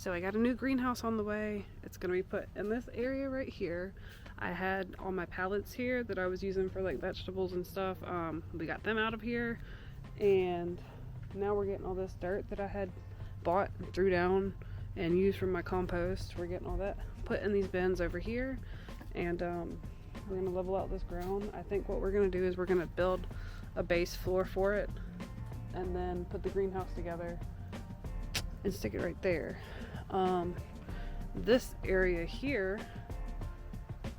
So I got a new greenhouse on the way. It's gonna be put in this area right here. I had all my pallets here that I was using for like vegetables and stuff. We got them out of here, and now we're getting all this dirt that I had bought and threw down and used for my compost. We're getting all that put in these bins over here, and we're gonna level out this ground. I think what we're gonna do is we're gonna build a base floor for it, and then put the greenhouse together and stick it right there. This area here,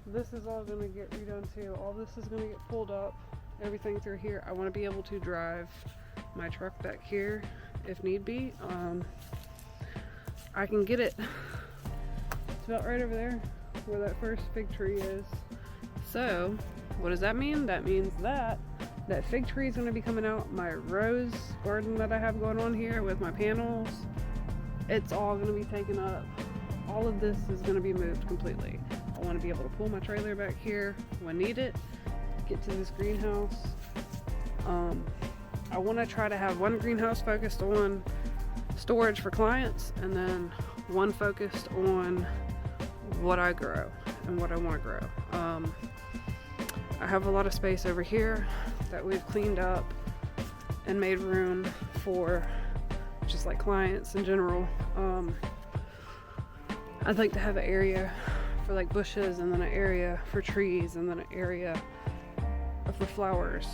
this is all gonna get redone too. All this is gonna get pulled up, everything through here. I want to be able to drive my truck back here if need be. I can get it. It's about right over there where that first fig tree is. So what does that mean? That means that fig tree is going to be coming out. My rose garden that I have going on here with my panels, it's all going to be taken up. All of this is going to be moved completely. I want to be able to pull my trailer back here when needed, get to this greenhouse. I want to try to have one greenhouse focused on storage for clients, and then one focused on what I grow and what I want to grow. I have a lot of space over here that we've cleaned up and made room for just like clients in general. I'd like to have an area for like bushes, and then an area for trees, and then an area for flowers.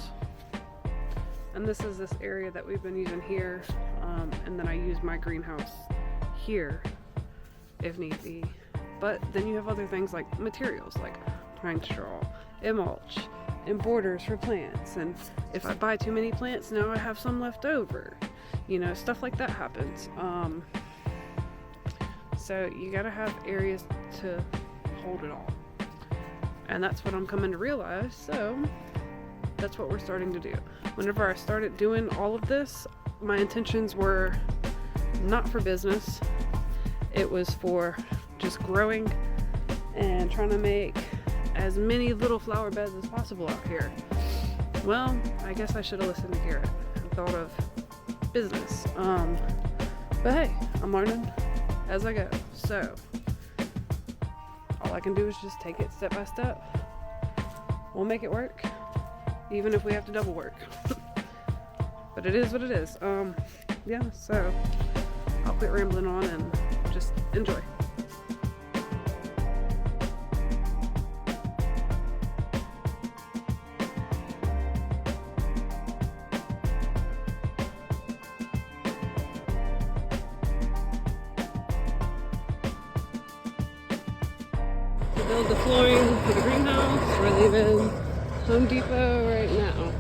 And this is this area that we've been using here, and then I use my greenhouse here if need be. But then you have other things like materials, like pine straw and mulch and borders for plants, and if I buy too many plants, now I have some left over. You know, stuff like that happens. So you gotta have areas to hold it all, and that's what I'm coming to realize. So that's what we're starting to do. Whenever I started doing all of this, my intentions were not for business. It was for just growing and trying to make as many little flower beds as possible out here. Well, I guess I should have listened to Garrett and thought of business. But hey, I'm learning as I go. So all I can do is just take it step by step. We'll make it work, even if we have to double work. But it is what it is. Yeah, so I'll quit rambling on and just enjoy. To build the flooring for the greenhouse, we're leaving Home Depot right now.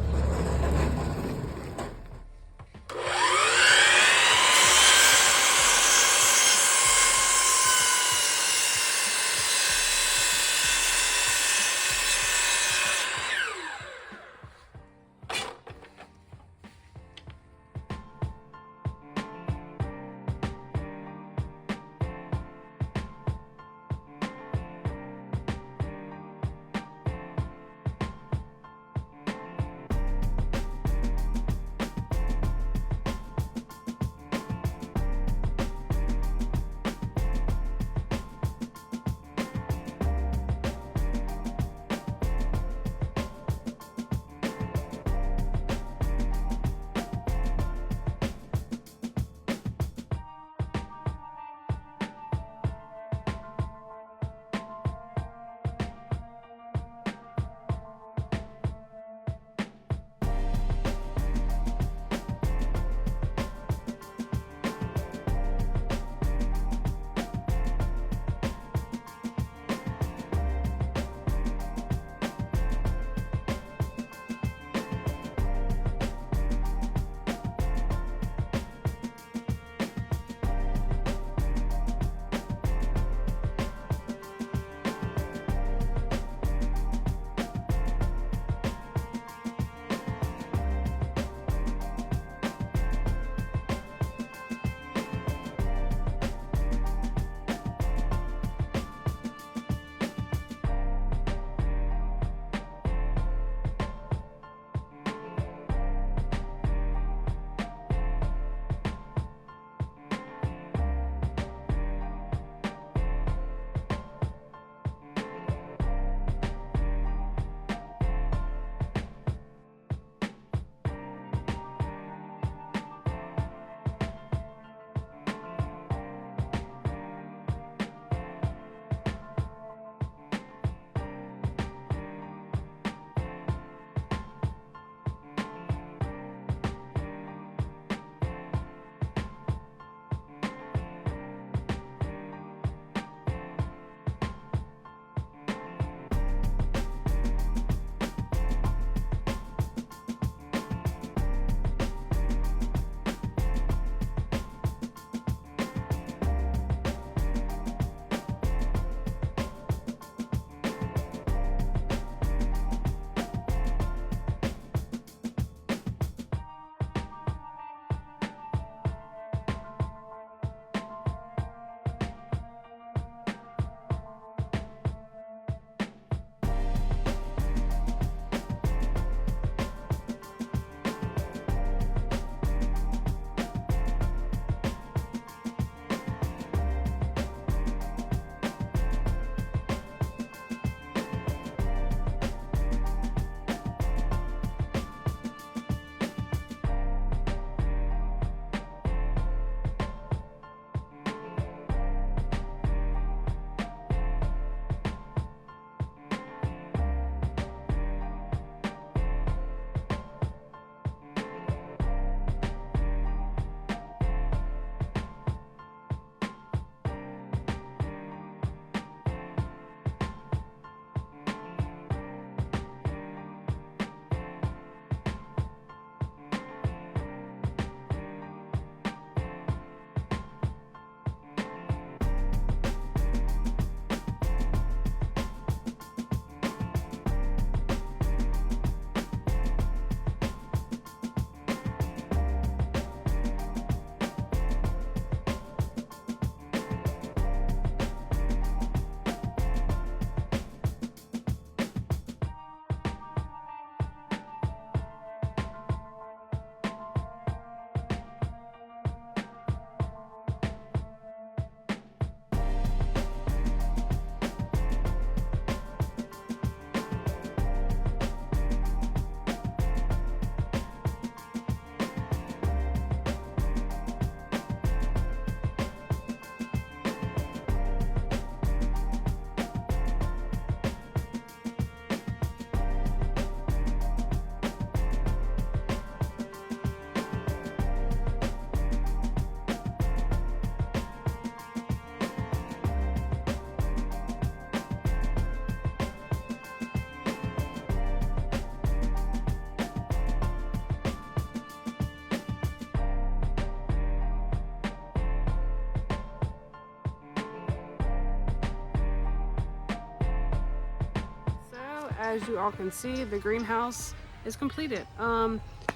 as you all can see, the greenhouse is completed.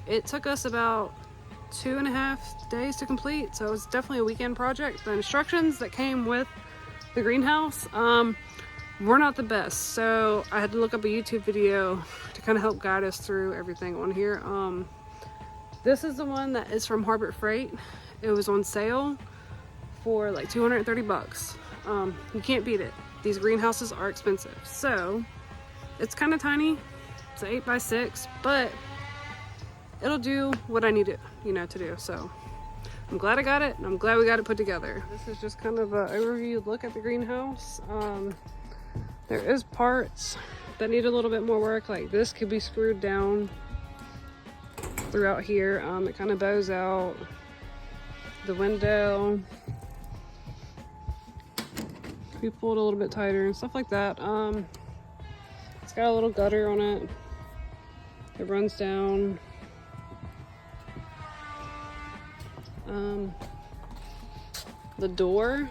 It took us about 2.5 days to complete, so it's definitely a weekend project. The instructions that came with the greenhouse were not the best, so I had to look up a YouTube video to kind of help guide us through everything on here. This is the one that is from Harbor Freight. It was on sale for like 230 bucks. You can't beat it. These greenhouses are expensive. So it's kind of tiny. It's an 8x6, but it'll do what I need it, to do. So I'm glad I got it, and I'm glad we got it put together. This is just kind of an overview look at the greenhouse. There is parts that need a little bit more work. Like this could be screwed down throughout here. It kind of bows out. The window be pulled a little bit tighter and stuff like that. It's got a little gutter on it. It runs down. The door,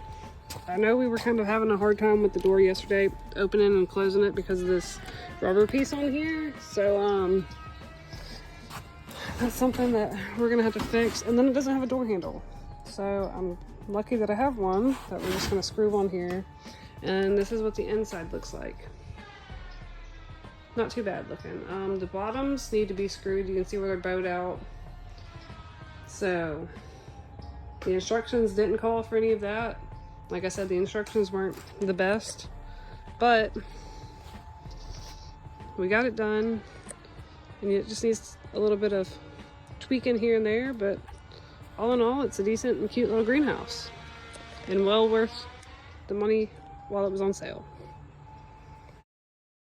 I know we were kind of having a hard time with the door yesterday, opening and closing it because of this rubber piece on here. So that's something that we're gonna have to fix. And then it doesn't have a door handle, so I'm lucky that I have one that we're just gonna screw on here. And this is what the inside looks like. Not too bad looking. The bottoms need to be screwed. You can see where they're bowed out. So the instructions didn't call for any of that. Like I said, the instructions weren't the best, but we got it done, and it just needs a little bit of tweaking here and there, but all in all, it's a decent and cute little greenhouse, and well worth the money while it was on sale.